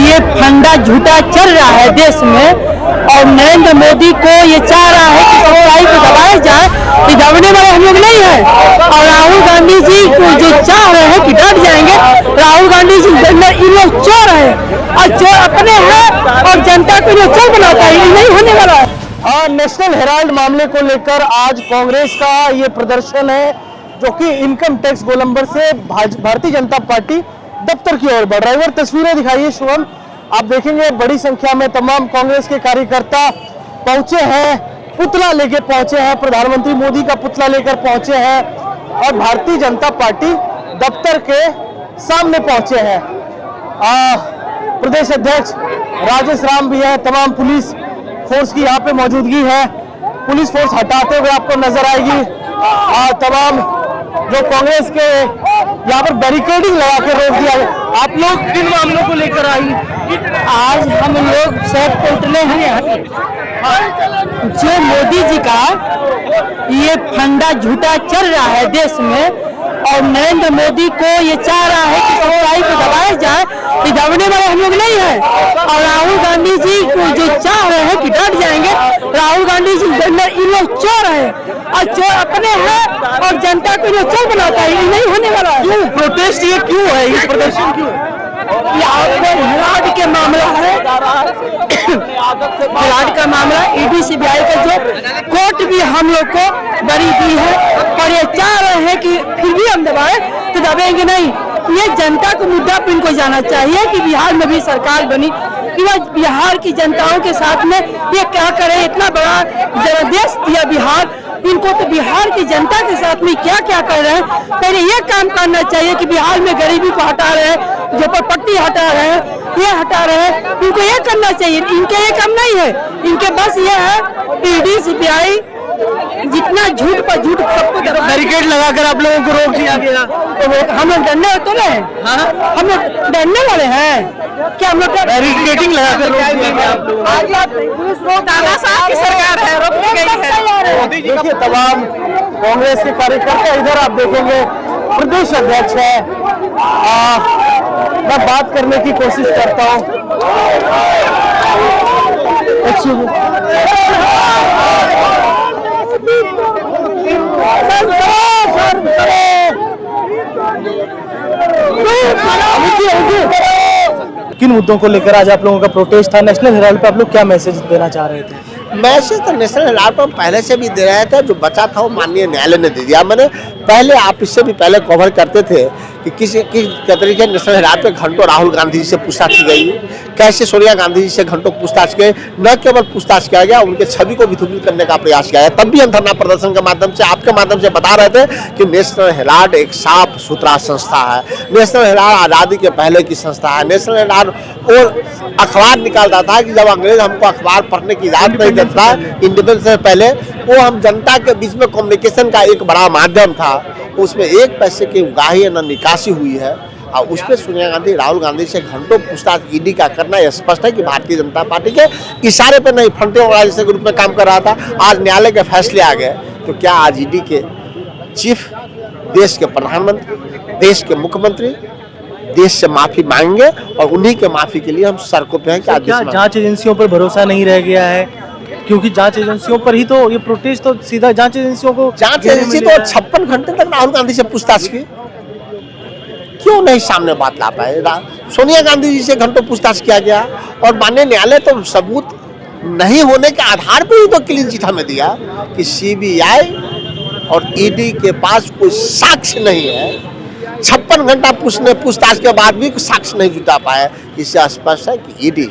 ये फंडा झूठा चल रहा है देश में, और नरेंद्र मोदी को ये चाह रहा है कि सच्चाई को दबाया जाए कि दबने वाले हम लोग नहीं है। और राहुल गांधी जी को जो चाह रहे हैं कि डट जाएंगे, राहुल गांधी जी इन लोग चोर है और चोर अपने हैं और जनता को जो चोर बनाता है, ये नहीं होने वाला है। नेशनल हेराल्ड मामले को लेकर आज कांग्रेस का ये प्रदर्शन है, जो कि इनकम टैक्स गोलंबर से भारतीय जनता पार्टी दफ्तर की ओर बढ़ रहा है। और तस्वीरें दिखाइए शुभम, आप देखेंगे बड़ी संख्या में तमाम कांग्रेस के कार्यकर्ता पहुंचे हैं, पुतला लेके पहुंचे हैं, प्रधानमंत्री मोदी का पुतला लेकर पहुंचे हैं और भारतीय जनता पार्टी दफ्तर के सामने पहुंचे हैं। प्रदेश अध्यक्ष राजेश राम भी है, तमाम पुलिस फोर्स की यहाँ पे मौजूदगी है। पुलिस फोर्स हटाते हुए आपको नजर आएगी। तमाम जो कांग्रेस के यहाँ पर बैरिकेडिंग लगा के रोक दिया है। आप लोग किन मामलों को लेकर आई? आज हम लोग सब पुतले हैं, जो मोदी जी का ये फंडा झूठा चल रहा है देश में, और नरेंद्र मोदी को ये चाह रहा है कि सच्चाई को दबाया जाए कि दबने वाले हम लोग नहीं है। और राहुल गांधी जी को जो चाह रहे हैं कि डट जाएंगे, राहुल गांधी जी इन लोग चोर है और चोर अपने हैं और जनता को जो चोर बनाता है, ये नहीं होने वाला है। प्रोटेस्ट ये क्यों है, ये प्रदर्शन क्यों है? हेराल्ड के मामला है, हेराल्ड का मामला ईडी सीबीआई का जो कोर्ट भी हम लोग को बरी दी है, और ये चाह रहे हैं कि फिर भी हम दबाए तो दबेंगे नहीं। ये जनता को मुद्दा पे इनको जाना चाहिए कि बिहार में भी सरकार बनी, कि वह बिहार की जनताओं के साथ में ये क्या करे। इतना बड़ा जनादेश दिया बिहार, इनको तो बिहार की जनता के साथ में क्या क्या कर रहे हैं, पहले ये काम करना चाहिए कि बिहार में गरीबी को हटा रहे हैं, झोपड़पट्टी हटा रहे हैं, ये हटा रहे हैं, इनको ये करना चाहिए। इनके ये काम नहीं है, इनके बस ये है ईडी सीबीआई जितना झूठ पर झूठ सबको बैरिकेड लगाकर आप लोगों को रोक दिया गया, तो हम लोग डरने तो नहीं, हम लोग डरने वाले हैं क्या? हम लोग बैरिकेडिंग लगाकर रोक दिया गया। दादा साहब की सरकार है, रोकने गई है। देखिए तमाम कांग्रेस के कार्यकर्ता, इधर आप देखेंगे प्रदेश अध्यक्ष है। मैं बात करने की कोशिश करता हूँ। किन मुद्दों को लेकर आज आप लोगों का प्रोटेस्ट था नेशनल हेराल्ड पे? आप लोग क्या मैसेज देना चाह रहे थे? मैसेज तो नेशनल हेराल्ड पर पहले से भी दे रहे थे, जो बचा था वो माननीय न्यायालय ने दे दिया। मैंने पहले आप इससे भी पहले कवर करते थे कि किस तरीके नेशनल हेराल्ड पे घंटों राहुल गांधी जी से पूछताछ की गई, कैसे सोनिया गांधी जी से घंटों पूछताछ किए, न केवल पूछताछ किया गया, उनके छवि को भी धूमिल करने का प्रयास किया है। तब भी हम धरना प्रदर्शन के माध्यम से, आपके माध्यम से बता रहे थे कि नेशनल हेराल्ड एक साफ सुथरा संस्था है, नेशनल हेराल्ड आज़ादी के पहले की संस्था है। नेशनल हेराल्ड और अखबार निकालता था कि जब अंग्रेज हमको अखबार पढ़ने की इजाजत नहीं देता, इंडिपेंडेंस से पहले वो हम जनता के बीच में कम्युनिकेशन का एक बड़ा माध्यम था। उसमें एक पैसे की उगाही न निकासी हुई है, और उस पर सोनिया गांधी राहुल गांधी से घंटों पूछताछ ईडी का करना यह स्पष्ट है कि भारतीय जनता पार्टी के इशारे पर नहीं, फंटे वाला के रूप में काम कर रहा था। आज न्यायालय के फैसले आ गए, तो क्या आज ईडी के चीफ, देश के प्रधानमंत्री, देश के मुख्यमंत्री देश से माफी मांगेंगे? और उन्हीं के माफी के लिए हम सड़कों पे हैं। क्या जांच एजेंसियों पर भरोसा नहीं रह गया है? क्योंकि जांच एजेंसियों पर ही तो ये प्रोटेस्ट तो सीधा जांच एजेंसियों को, जांच एजेंसी तो 56 घंटे तक राहुल गांधी से पूछताछ की, क्यों नहीं सामने बात ला पाए? सोनिया गांधी जी से घंटों पूछताछ किया गया, और माननीय न्यायालय तो सबूत नहीं होने के आधार पर ही तो क्लीन चिट हमें दिया कि सीबीआई और ईडी के पास कोई साक्ष्य नहीं है। 56 घंटा पूछताछ के बाद भी साक्ष्य नहीं जुटा पाए। इससे स्पष्ट है कि ईडी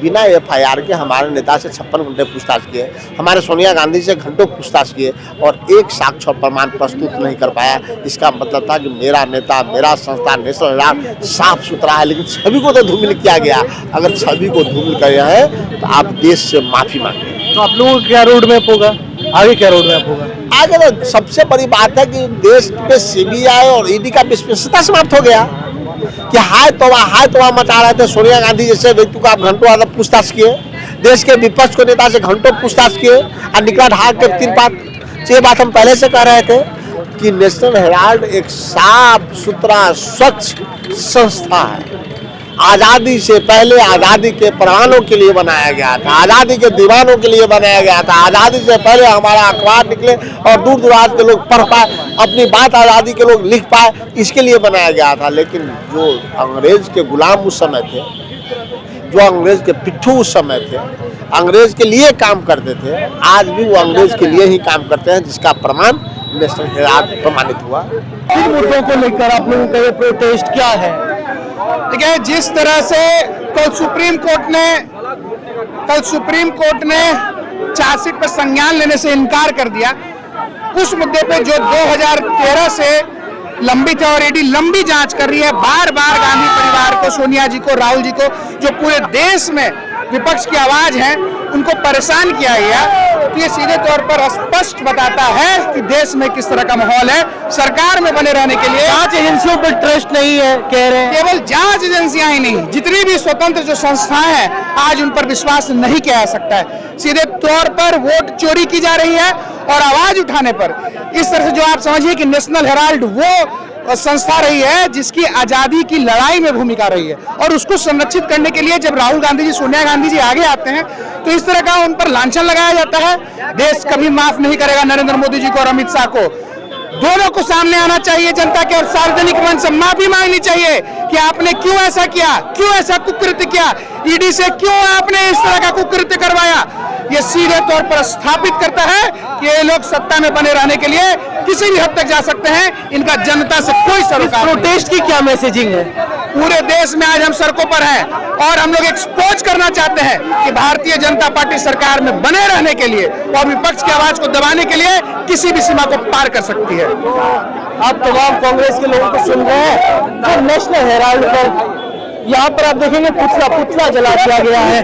बिना एफआईआर के हमारे नेता से 56 घंटे पूछताछ किए, हमारे सोनिया गांधी से घंटों पूछताछ किए, और एक साक्ष्य और प्रमाण प्रस्तुत नहीं कर पाया। इसका मतलब था कि मेरा नेता, मेरा संस्था नेशनल हेराल्ड साफ सुथरा है, लेकिन छवि को तो धूमिल किया गया। अगर छवि को धूमिल किया है तो आप देश से माफी मांगे। तो आप लोगों का क्या रोड मैप होगा, आगे क्या रोड मैप होगा? आगे तो सबसे बड़ी बात है कि देश पे सीबीआई और ईडी का विश्वसनीयता समाप्त हो गया कि हाय तोबा मचा रहे थे सोनिया गांधी जैसे व्यक्ति को आप घंटों पूछताछ किए, देश के विपक्ष को नेता से घंटों पूछताछ किए, और निकला ढाक के 3 बात हम पहले से कह रहे थे कि नेशनल हेराल्ड एक साफ सुथरा स्वच्छ संस्था है। आज़ादी से पहले आज़ादी के प्राणों के लिए बनाया गया था, आज़ादी के दीवानों के लिए बनाया गया था। आज़ादी से पहले हमारा अखबार निकले और दूर दराज के लोग पढ़ पाए, अपनी बात आज़ादी के लोग लिख पाए, इसके लिए बनाया गया था। लेकिन जो अंग्रेज के गुलाम उस समय थे, जो अंग्रेज के पिट्ठू उस समय थे, अंग्रेज के लिए काम करते थे, आज भी वो अंग्रेज के लिए ही काम करते हैं, जिसका प्रमाण नेशनल हेराल्ड प्रमाणित हुआ। किन मुद्दों को लेकर आप लोगों का ये प्रोटेस्ट क्या है? देखिए, जिस तरह से कल सुप्रीम कोर्ट ने चार्जशीट पर संज्ञान लेने से इनकार कर दिया, उस मुद्दे पे जो 2013 से लंबित है और ईडी लंबी जांच कर रही है, बार बार गांधी परिवार को, सोनिया जी को, राहुल जी को, जो पूरे देश में विपक्ष की आवाज है, उनको परेशान किया गया। तो ये सीधे तौर पर स्पष्ट बताता है कि देश में किस तरह का माहौल है। सरकार में बने रहने के लिए जांच एजेंसियों पर ट्रस्ट नहीं है कह रहे हैं। केवल जांच एजेंसियां ही नहीं, जितनी भी स्वतंत्र जो संस्थाएं हैं, आज उन पर विश्वास नहीं किया जा सकता है। सीधे तौर पर वोट चोरी की जा रही है और आवाज उठाने पर इस तरह से जो आप समझिए कि नेशनल हेराल्ड वो संस्था रही है जिसकी आजादी की लड़ाई में भूमिका रही है, और उसको संरक्षित करने के लिए जब राहुल गांधी जी, सोनिया गांधी जी आगे आते हैं तो इस तरह का उन पर लांछन लगाया जाता है। देश कभी माफ नहीं करेगा नरेंद्र मोदी जी को और अमित शाह को। दोनों को सामने आना चाहिए जनता के और सार्वजनिक मंच से माफी मांगनी चाहिए कि आपने क्यों ऐसा किया, क्यों ऐसा कुकृत्य किया, ईडी से क्यों आपने इस तरह का कुकृत्य करवाया। ये सीधे तौर पर स्थापित करता है कि ये लोग सत्ता में बने रहने के लिए किसी भी हद तक जा सकते हैं, इनका जनता से कोई सरोकार नहीं। प्रोटेस्ट की क्या मैसेजिंग है? पूरे देश में आज हम सड़कों पर हैं और हम लोग एक्सपोज करना चाहते हैं कि भारतीय जनता पार्टी सरकार में बने रहने के लिए और विपक्ष की आवाज को दबाने के लिए किसी भी सीमा को पार कर सकती है। आप तमाम कांग्रेस के लोगों को सुन रहे हैं जो नेशनल हेराल्ड पर यहाँ पर आप देखेंगे पुतला जला दिया गया है,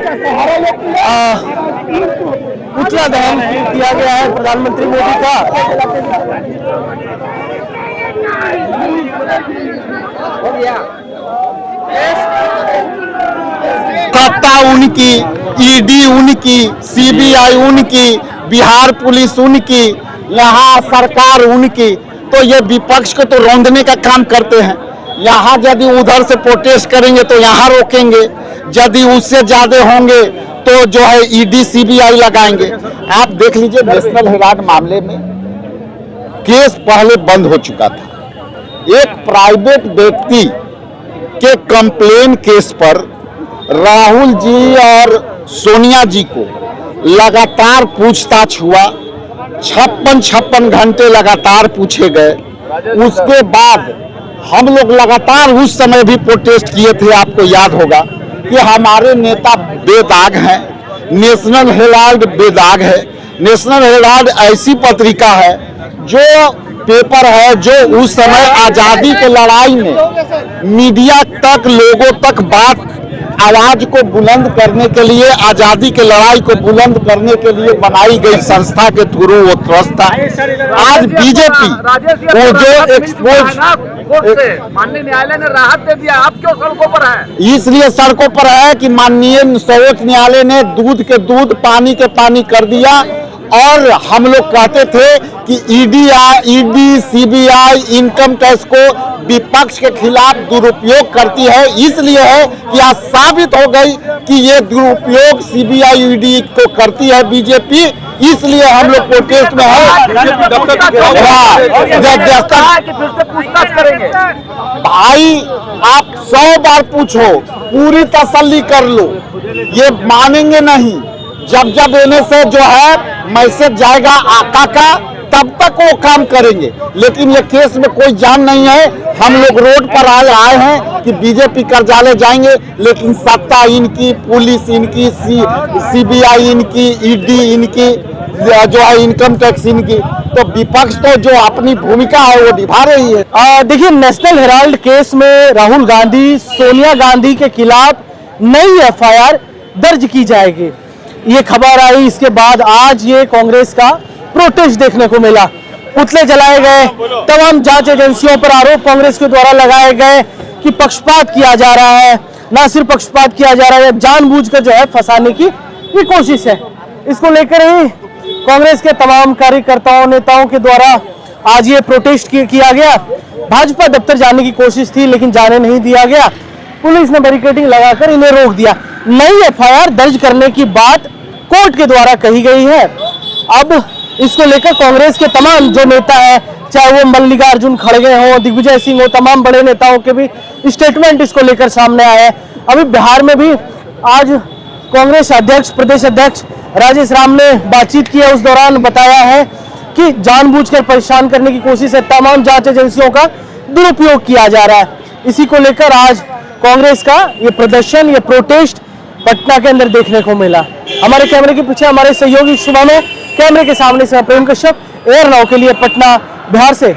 पुतला दहन किया गया है प्रधानमंत्री मोदी का। सत्ता उनकी, ईडी उनकी, सीबीआई उनकी, बिहार पुलिस उनकी, यहाँ सरकार उनकी, तो ये विपक्ष को तो रौंदने का काम करते हैं। यहाँ यदि उधर से प्रोटेस्ट करेंगे तो यहाँ रोकेंगे, यदि उससे ज्यादा होंगे तो जो है ईडी सीबीआई लगाएंगे। आप देख लीजिए, नेशनल हेराल्ड मामले में केस पहले बंद हो चुका था। एक प्राइवेट व्यक्ति के कंप्लेन केस पर राहुल जी और सोनिया जी को लगातार पूछताछ हुआ, 56 घंटे लगातार पूछे गए। उसके बाद हम लोग लगातार उस समय भी प्रोटेस्ट किए थे। आपको याद होगा कि हमारे नेता बेदाग हैं, नेशनल हेराल्ड बेदाग है। नेशनल हेराल्ड ऐसी पत्रिका है, जो पेपर है, जो उस समय आजादी की लड़ाई में मीडिया तक, लोगों तक बात, आवाज को बुलंद करने के लिए, आजादी की लड़ाई को बुलंद करने के लिए बनाई गई संस्था के थ्रू वो ट्रस्ट था। आज बीजेपी वो जो एक्सपोज, माननीय न्यायालय ने राहत दे दिया, आप क्यों सड़कों पर हैं? इसलिए सड़कों पर है कि माननीय सर्वोच्च न्यायालय ने दूध के दूध, पानी के पानी कर दिया। और हम लोग कहते थे कि ईडी सीबीआई इनकम टैक्स को विपक्ष के खिलाफ दुरुपयोग करती है। इसलिए है कि आज साबित हो गई कि ये दुरुपयोग सीबीआई ईडी को करती है बीजेपी। इसलिए हम लोग प्रोटेस्ट में है। भाई आप 100 बार पूछो, पूरी तसल्ली कर लो, ये मानेंगे नहीं। जब इन्हें से जो है मैसेज जाएगा आका का, तब तक वो काम करेंगे। लेकिन ये केस में कोई जान नहीं है। हम लोग रोड पर आए हैं कि बीजेपी कार्यालय जाएंगे, लेकिन सत्ता इनकी, पुलिस इनकी, सीबीआई इनकी, ईडी इनकी, जो है इनकम टैक्स इनकी। तो विपक्ष तो जो अपनी भूमिका है वो निभा रही है। देखिए, नेशनल हेराल्ड केस में राहुल गांधी, सोनिया गांधी के खिलाफ नई एफआईआर दर्ज की जाएगी, ये खबर आई। इसके बाद आज ये कांग्रेस का प्रोटेस्ट देखने को मिला, पुतले जलाए गए, तमाम जांच एजेंसियों पर आरोप कांग्रेस के द्वारा लगाए गए कि पक्षपात किया जा रहा है। ना सिर्फ पक्षपात किया जा रहा है, जानबूझकर जो है फंसाने की ये कोशिश है। इसको लेकर ही कांग्रेस के तमाम कार्यकर्ताओं, नेताओं के द्वारा आज ये प्रोटेस्ट किया गया। भाजपा दफ्तर जाने की कोशिश थी लेकिन जाने नहीं दिया गया। पुलिस ने बैरिकेडिंग लगाकर इन्हें रोक दिया। नई एफआईआर दर्ज करने की बात कोर्ट के द्वारा कही गई है। अब इसको लेकर कांग्रेस के तमाम जो नेता है, चाहे वो मल्लिकार्जुन खड़गे हो, दिग्विजय सिंह हो, तमाम बड़े नेताओं के भी स्टेटमेंट इसको लेकर सामने आए हैं। अभी बिहार में भी आज कांग्रेस अध्यक्ष, प्रदेश अध्यक्ष राजेश राम ने बातचीत की है। उस दौरान बताया है कि जानबूझकर परेशान करने की कोशिश है, तमाम जांच एजेंसियों का दुरुपयोग किया जा रहा है। इसी को लेकर आज कांग्रेस का ये प्रदर्शन, ये प्रोटेस्ट पटना के अंदर देखने को मिला। हमारे कैमरे के पीछे हमारे सहयोगी शुभम है, कैमरे के सामने से प्रेम कश्यप, एयर नाउ के लिए पटना बिहार से।